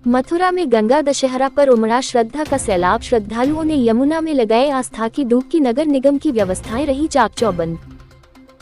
मथुरा में गंगा दशहरा पर उमड़ा श्रद्धा का सैलाब। श्रद्धालुओं ने यमुना में लगाए आस्था की डुबकी। नगर निगम की व्यवस्थाएं रही चाक-चौबंद।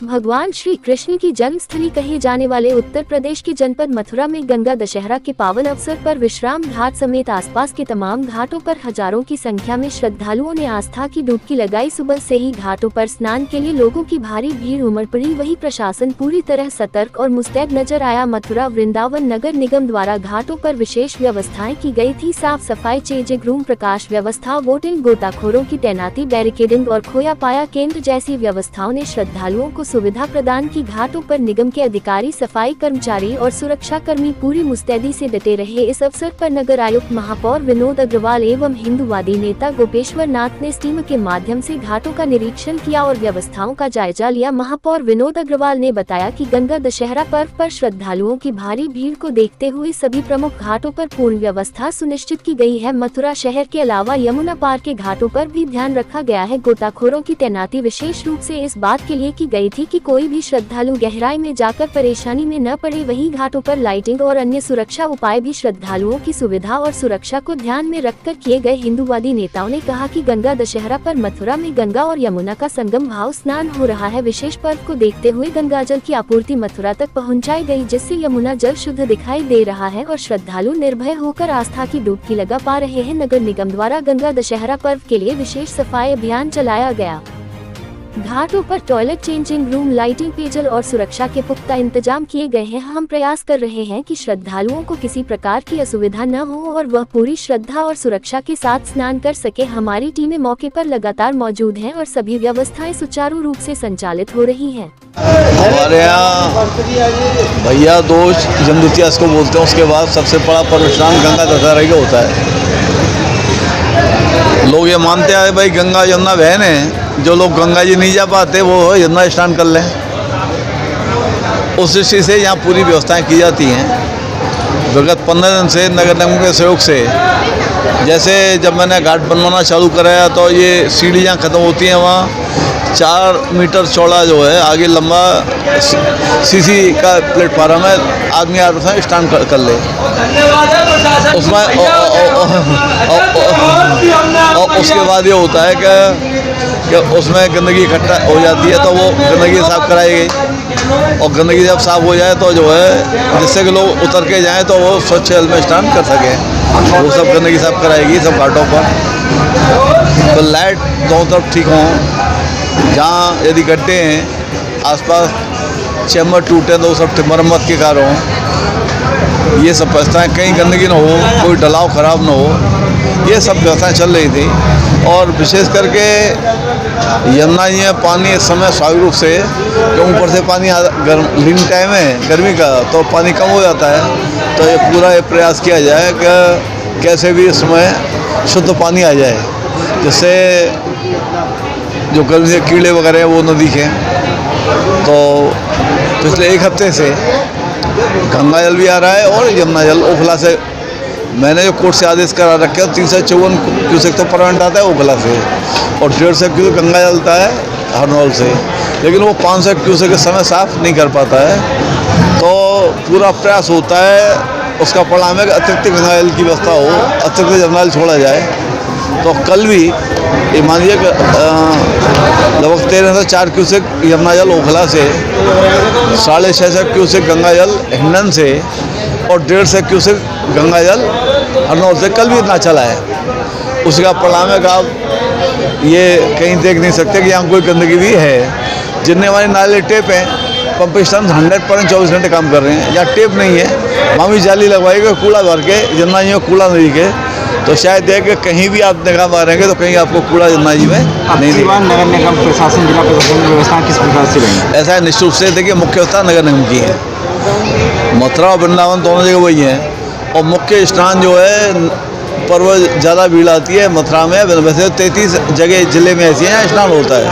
भगवान श्री कृष्ण की जन्मस्थली कहे जाने वाले उत्तर प्रदेश के जनपद मथुरा में गंगा दशहरा के पावन अवसर पर विश्राम घाट समेत आसपास के तमाम घाटों पर हजारों की संख्या में श्रद्धालुओं ने आस्था की डुबकी लगाई। सुबह से ही घाटों पर स्नान के लिए लोगों की भारी भीड़ उमड़ पड़ी। वहीं प्रशासन पूरी तरह सतर्क और मुस्तैद नजर आया। मथुरा वृंदावन नगर निगम द्वारा घाटों पर विशेष व्यवस्थाएं की गई थी। साफ सफाई, चेकिंग रूम, प्रकाश व्यवस्था, वोटिंग, गोताखोरों की तैनाती, बैरिकेडिंग और खोया पाया केंद्र जैसी व्यवस्थाओं ने श्रद्धालुओं को सुविधा प्रदान की। घाटों पर निगम के अधिकारी, सफाई कर्मचारी और सुरक्षा कर्मी पूरी मुस्तैदी से डटे रहे। इस अवसर पर नगर आयुक्त महापौर विनोद अग्रवाल एवं हिंदुवादी नेता गोपेश्वर नाथ ने स्टीम के माध्यम से घाटों का निरीक्षण किया और व्यवस्थाओं का जायजा लिया। महापौर विनोद अग्रवाल ने बताया कि गंगा दशहरा पर्व पर श्रद्धालुओं की भारी भीड़ को देखते हुए सभी प्रमुख घाटों पर पूर्ण व्यवस्था सुनिश्चित की गई है। मथुरा शहर के अलावा यमुना पार के घाटों पर भी ध्यान रखा गया है। गोताखोरों की तैनाती विशेष रूप से इस बात के लिए की गई थी कि कोई भी श्रद्धालु गहराई में जाकर परेशानी में न पड़े। वहीं घाटों पर लाइटिंग और अन्य सुरक्षा उपाय भी श्रद्धालुओं की सुविधा और सुरक्षा को ध्यान में रखकर किए गए। हिंदुवादी नेताओं ने कहा कि गंगा दशहरा पर मथुरा में गंगा और यमुना का संगम भाव स्नान हो रहा है। विशेष पर्व को देखते हुए गंगा जल की आपूर्ति मथुरा तक पहुंचाई गई, जिससे यमुना जल शुद्ध दिखाई दे रहा है और श्रद्धालु निर्भय होकर आस्था की डुबकी लगा पा रहे हैं। नगर निगम द्वारा गंगा दशहरा पर्व के लिए विशेष सफाई अभियान चलाया गया। घाटों पर टॉयलेट, चेंजिंग रूम, लाइटिंग, पेयजल और सुरक्षा के पुख्ता इंतजाम किए गए हैं। हम प्रयास कर रहे हैं कि श्रद्धालुओं को किसी प्रकार की असुविधा न हो और वह पूरी श्रद्धा और सुरक्षा के साथ स्नान कर सके। हमारी टीमें मौके पर लगातार मौजूद हैं और सभी व्यवस्थाएं सुचारू रूप से संचालित हो रही हैं। हमारे यहाँ भैया दोष जमदुतिया इसको बोलते हैं, उसके बाद सबसे बड़ा पर्व स्नान गंगा दशहरा का होता है। लोग ये मानते हैं भाई गंगा यमुना बहन है, जो लोग गंगा जी नहीं जा पाते वो यमुना स्नान कर लें। उस दृष्टि से यहाँ पूरी व्यवस्थाएं की जाती हैं। विगत 15 दिन से नगर निगम के सहयोग से, जैसे जब मैंने घाट बनवाना चालू कराया तो ये सीढ़ियाँ ख़त्म होती हैं, वहाँ 4 मीटर चौड़ा जो है आगे लंबा सीसी का प्लेटफार्म है, आदमी आराम से स्नान कर ले। उसमें और उसके बाद ये होता है कि उसमें गंदगी इकट्ठा हो जाती है तो वो गंदगी साफ़ कराई गई और गंदगी जब साफ़ हो जाए तो जो है जिससे कि लोग उतर के जाएं तो वो स्वच्छ जल में स्नान कर सकें, वो सब गंदगी साफ़ कराएगी सब घाटों पर। तो लाइट दोनों तरफ ठीक हों, जहाँ यदि गड्ढे हैं आसपास चैम्बर टूटे तो सब मरम्मत के कार्य हों। ये सब व्यवस्थाएँ, कहीं गंदगी न हो, कोई डलाव ख़राब न हो, ये सब व्यवस्थाएँ चल रही थी। और विशेष करके यमुना जी में पानी इस समय स्वाभाविक रूप से कि ऊपर से पानी लीन टाइम है गर्मी का तो पानी कम हो जाता है, तो ये पूरा ये प्रयास किया जाए कि कैसे भी इस समय शुद्ध पानी आ जाए, जिससे जो गर्मी से कीड़े वगैरह हैं वो न दिखें। तो पिछले 1 हफ्ते से गंगा जल भी आ रहा है और यमुना जल ओखला से मैंने जो कोर्ट से आदेश करा रखे हैं 354 क्यूसेक तो परमानेंट आता है ओखला से और 150 क्यूसेक गंगा जलता है हरनौल से, लेकिन वो 500 क्यूसेक के समय साफ नहीं कर पाता है। तो पूरा प्रयास होता है, उसका परिणाम है कि अतिरिक्त गंगा जल की व्यवस्था हो, अतिरिक्त यमुना जल छोड़ा जाए। तो कल भी ये मानिए कि लगभग 13 से 4 क्यूसेक यमुना जल ओखला से, 650 क्यूसेक गंगा जल हिंडन से और 150 क्यूसेक गंगा जल हरनौल से कल भी इतना चला है। उसका परिणाम है कि आप ये कहीं देख नहीं सकते कि यहाँ कोई गंदगी भी है। जितने हमारे नाले टेप हैं, पंप स्टेशन 100% 24 घंटे काम कर रहे हैं। या टेप नहीं है, मामी जाली लगवाएगी कूड़ा भर के, यमुना जी में कूड़ा नहीं दिखे तो शायद देख के कहीं भी आप निगाह मारेंगे तो कहीं आपको कूड़ा यमुना जी में नहीं दिखेगा। नगर निगम प्रशासन, जिला प्रशासन की व्यवस्था किस प्रकार से रहेगी? ऐसा है, निश्चित रूप से देखिए मुख्य व्यवस्था नगर निगम की है। मथुरा और वृंदावन दोनों जगह वही हैं और मुख्य स्नान जो है पर्व ज़्यादा भीड़ आती है मथुरा में। वैसे 33 जगह जिले में ऐसी हैं स्नान होता है,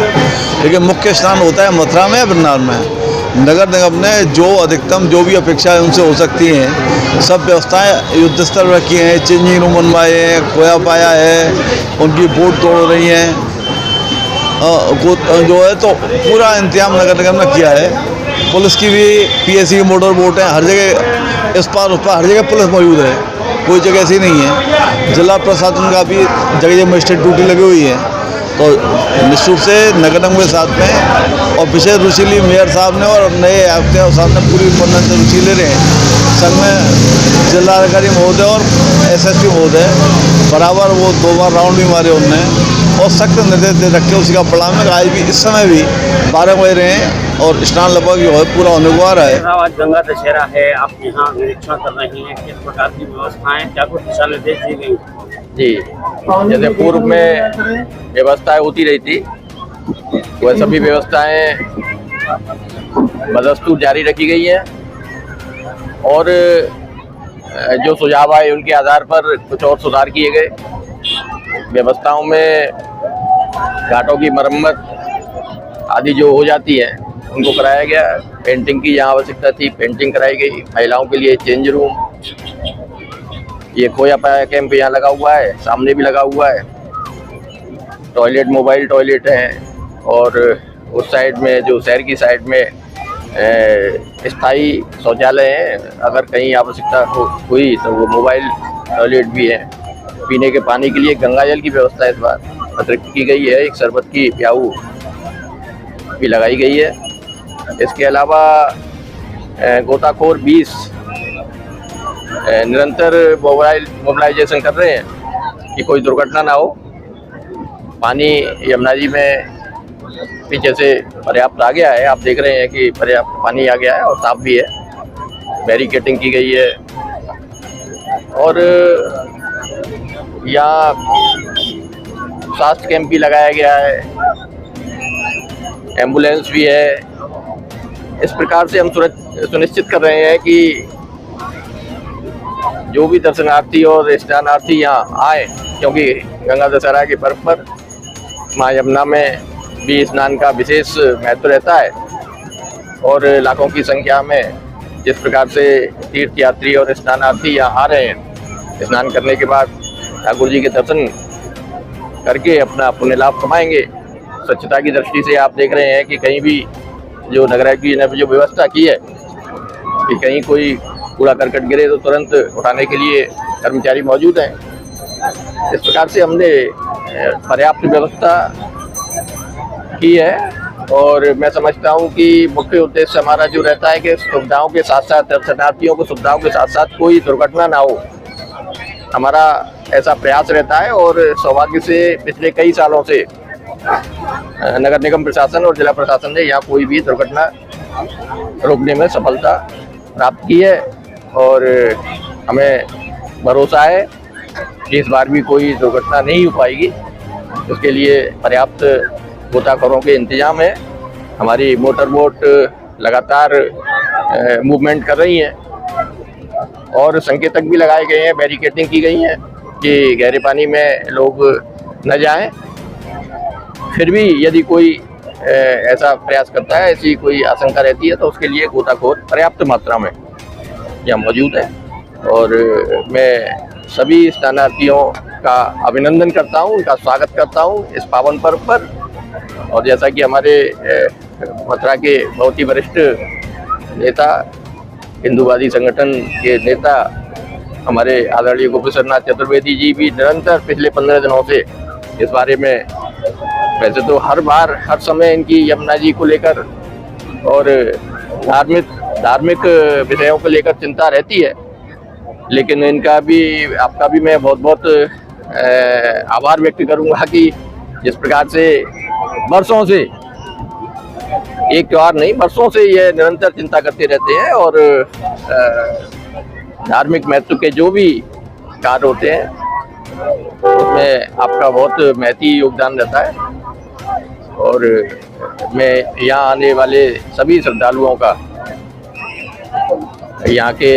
लेकिन मुख्य स्नान होता है मथुरा में, वृंदावन में। नगर निगम ने जो अधिकतम जो भी अपेक्षाएं उनसे हो सकती हैं सब व्यवस्थाएं युद्ध स्तर पर रखी हैं। चेंजिंग रूम बनवाए हैं, खोया पाया है, उनकी बोट तोड़ रही हैं जो है, तो पूरा इंतजाम नगर निगम ने किया है। पुलिस की भी PSC की मोटर बोट है, हर जगह इस पार उस पार हर जगह पुलिस मौजूद है। कोई जगह ऐसी नहीं है। जिला प्रशासन का भी जगह जगह मजिस्ट्रेट ड्यूटी लगी हुई है। तो निश्चित रूप से नगर निगम के साथ में और विशेष रुचि ली मेयर साहब ने और नए आयुक्त साहब ने पूरी से रुचि ले रहे हैं। संघ में जिलाधिकारी महोदय और SSP महोदय बराबर वो 2 बार राउंड भी मारे उनने और सख्त निर्देश दे रखे। उसी का परिणाम है आज भी इस समय भी 12 बज रहे हैं और स्नान लगभग जो है पूरा होने को आ रहा है। आज गंगा दशहरा है, आप यहाँ निरीक्षण कर रहे हैं, किस प्रकार की व्यवस्थाएं, क्या कुछ दिशा निर्देश दी गई? जी, जैसे पूर्व में व्यवस्थाएं होती रही थी वह सभी व्यवस्थाएं बदस्तूर जारी रखी गई हैं और जो सुझाव आए उनके आधार पर कुछ और सुधार किए गए। व्यवस्थाओं में घाटों की मरम्मत आदि जो हो जाती है उनको कराया गया। पेंटिंग की जहाँ आवश्यकता थी पेंटिंग कराई गई। महिलाओं के लिए चेंज रूम, ये खोया पाया कैंप यहाँ लगा हुआ है, सामने भी लगा हुआ है। टॉयलेट, मोबाइल टॉयलेट है और उस साइड में जो शहर की साइड में स्थायी शौचालय हैं। अगर कहीं आवश्यकता हुई तो वो मोबाइल टॉयलेट भी है। पीने के पानी के लिए गंगा जल की व्यवस्था इस बार अतिरिक्त की गई है। एक शरबत की प्याऊ भी लगाई गई है। इसके अलावा गोताखोर 20 निरंतर मोबिलाइजेशन कर रहे हैं कि कोई दुर्घटना ना हो। पानी यमुना जी में पीछे से पर्याप्त आ गया है, आप देख रहे हैं कि पर्याप्त पानी आ गया है और साफ भी है। बैरिकेडिंग की गई है और यहाँ स्वास्थ्य कैंप भी लगाया गया है, एम्बुलेंस भी है। इस प्रकार से हम सुनिश्चित कर रहे हैं कि जो भी दर्शनार्थी और स्नानार्थी यहाँ आए, क्योंकि गंगा दशहरा के पर्व पर माँ यमुना में भी स्नान का विशेष महत्व रहता है और लाखों की संख्या में जिस प्रकार से तीर्थयात्री और स्नानार्थी यहाँ आ रहे हैं, स्नान करने के बाद ठाकुर जी के दर्शन करके अपना पुण्य लाभ कमाएंगे। स्वच्छता की दृष्टि से आप देख रहे हैं कि कहीं भी जो नगर की ने जो व्यवस्था की है कि कहीं कोई कूड़ा करकट गिरे तो तुरंत उठाने के लिए कर्मचारी मौजूद हैं। इस प्रकार से हमने पर्याप्त व्यवस्था की है और मैं समझता हूं कि मुख्य उद्देश्य हमारा जो रहता है कि सुविधाओं के साथ साथ दर्शनार्थियों को सुविधाओं के साथ साथ कोई दुर्घटना ना हो, हमारा ऐसा प्रयास रहता है। और सौभाग्य से पिछले कई सालों से नगर निगम प्रशासन और जिला प्रशासन ने यहाँ कोई भी दुर्घटना रोकने में सफलता प्राप्त की है और हमें भरोसा है कि इस बार भी कोई दुर्घटना नहीं हो पाएगी। उसके लिए पर्याप्त गोताखोरों के इंतजाम है। हमारी मोटर बोट लगातार मूवमेंट कर रही हैं और संकेतक भी लगाए गए हैं, बैरिकेडिंग की गई है कि गहरे पानी में लोग न जाएं। फिर भी यदि कोई ऐसा प्रयास करता है, ऐसी कोई आशंका रहती है तो उसके लिए गोताखोर पर्याप्त मात्रा में यहाँ मौजूद है। और मैं सभी स्नानार्थियों का अभिनंदन करता हूँ, उनका स्वागत करता हूँ इस पावन पर्व पर। और जैसा कि हमारे मथुरा के बहुत ही वरिष्ठ नेता, हिंदूवादी संगठन के नेता हमारे आदरणीय गोपेश्वर नाथ चतुर्वेदी जी भी निरंतर पिछले 15 दिनों से इस बारे में, वैसे तो हर बार हर समय इनकी यमुना जी को लेकर और धार्मिक विषयों को लेकर चिंता रहती है, लेकिन इनका भी, आपका भी मैं बहुत बहुत आभार व्यक्त करूंगा कि जिस प्रकार से वर्षों से, एक त्योहार नहीं, वर्षों से ये निरंतर चिंता करते रहते हैं और धार्मिक महत्व के जो भी कार्य होते हैं उसमें आपका बहुत महती योगदान रहता है। और मैं यहाँ आने वाले सभी श्रद्धालुओं का, यहाँ के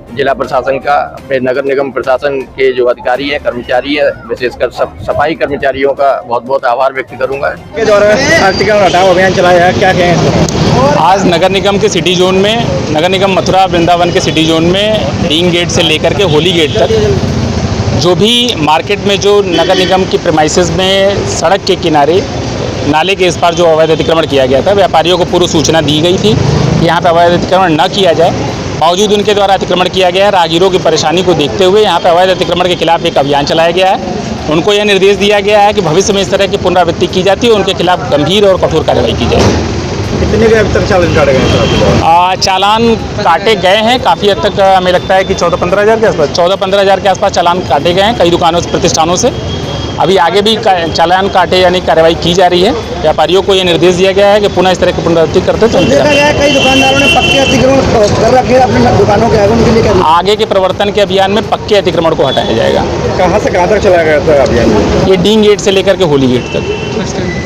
जिला प्रशासन का, अपने नगर निगम प्रशासन के जो अधिकारी हैं, कर्मचारी हैं, विशेषकर सफाई कर्मचारियों का बहुत बहुत आभार व्यक्त करूंगा। के द्वारा प्लास्टिक हटाओ अभियान चलाया है, क्या कहें? आज नगर निगम के सिटी जोन में, नगर निगम मथुरा वृंदावन के सिटी जोन में डींग गेट से लेकर के होली गेट तक जो भी मार्केट में, जो नगर निगम की प्रेमाइसेस में सड़क के किनारे नाले के इस पार जो अवैध अतिक्रमण किया गया था, व्यापारियों को पूर्व सूचना दी गई थी कि यहाँ पर अवैध अतिक्रमण न किया जाए। बावजूद उनके द्वारा अतिक्रमण किया गया है। राहगीरों की परेशानी को देखते हुए यहाँ पर अवैध अतिक्रमण के खिलाफ एक अभियान चलाया गया है। उनको यह निर्देश दिया गया है कि भविष्य में इस तरह की पुनरावृत्ति की जाती है, उनके खिलाफ गंभीर और कठोर कार्रवाई की जाएगी। कितने के अब तक चालान काटे गए हैं? चालान काटे गए हैं काफ़ी हद तक, हमें लगता है कि 14-15 हज़ार के आसपास 14-15 हज़ार के आसपास चालान काटे गए हैं कई दुकानों से, प्रतिष्ठानों से। अभी आगे भी चालान काटे यानी कार्रवाई की जा रही है। व्यापारियों को ये निर्देश दिया गया है कि पुनः इस तरह की पुनरावृत्ति करते तो देखा गया है कई दुकानदारों ने पक्के अतिक्रमण कर रखे हैं अपनी दुकानों के आगे, उनके लिए क्या आगे के प्रवर्तन के अभियान में पक्के अतिक्रमण को हटाया जाएगा। कहाँ से कहाँ तक चलाया गया था अभियान? ये डींग गेट से लेकर के होली गेट तक।